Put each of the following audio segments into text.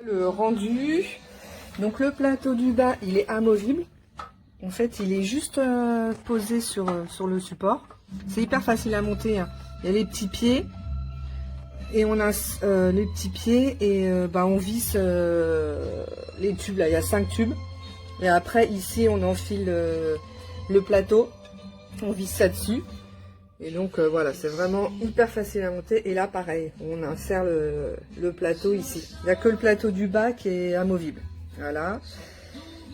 Le rendu, donc le plateau du bas il est amovible, en fait il est juste posé sur le support, c'est hyper facile à monter, hein. Il y a les petits pieds et on a les petits pieds et on visse les tubes là, il y a 5 tubes et après ici on enfile le plateau, on visse ça dessus. Et donc voilà, c'est vraiment hyper facile à monter. Et là pareil, on insère le plateau ici. Il n'y a que le plateau du bas qui est amovible. Voilà.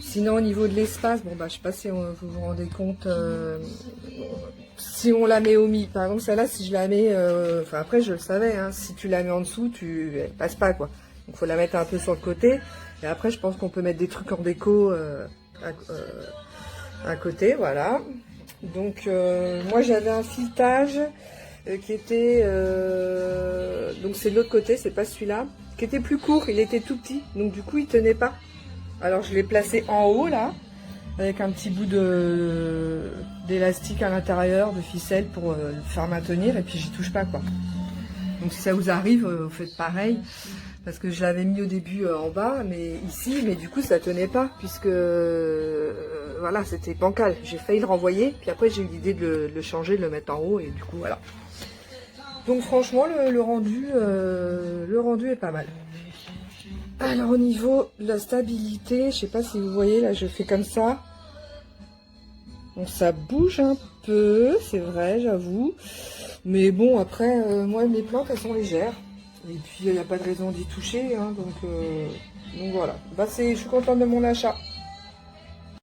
Sinon au niveau de l'espace, bon bah je sais pas si vous vous rendez compte, si on la met au milieu, par exemple celle-là si je la mets, enfin après je le savais, hein, si tu la mets en dessous, elle passe pas quoi. Donc faut la mettre un peu sur le côté. Et après je pense qu'on peut mettre des trucs en déco à côté, voilà. Donc moi j'avais un filetage qui était donc c'est de l'autre côté, c'est pas celui-là, qui était plus court, il était tout petit, donc du coup il tenait pas. Alors je l'ai placé en haut là, avec un petit bout d'élastique à l'intérieur, de ficelle pour le faire maintenir, et puis j'y touche pas quoi. Donc si ça vous arrive, vous faites pareil. Parce que je l'avais mis au début en bas, mais ici, mais du coup ça tenait pas, puisque voilà, c'était bancal. J'ai failli le renvoyer, puis après j'ai eu l'idée de le changer, de le mettre en haut, et du coup voilà. Donc franchement, le rendu est pas mal. Alors au niveau de la stabilité, je sais pas si vous voyez, là je fais comme ça. Donc ça bouge un peu, c'est vrai, j'avoue. Mais bon, après, moi mes plantes elles sont légères. Et puis il n'y a pas de raison d'y toucher, hein, donc voilà. Bah, je suis contente de mon achat.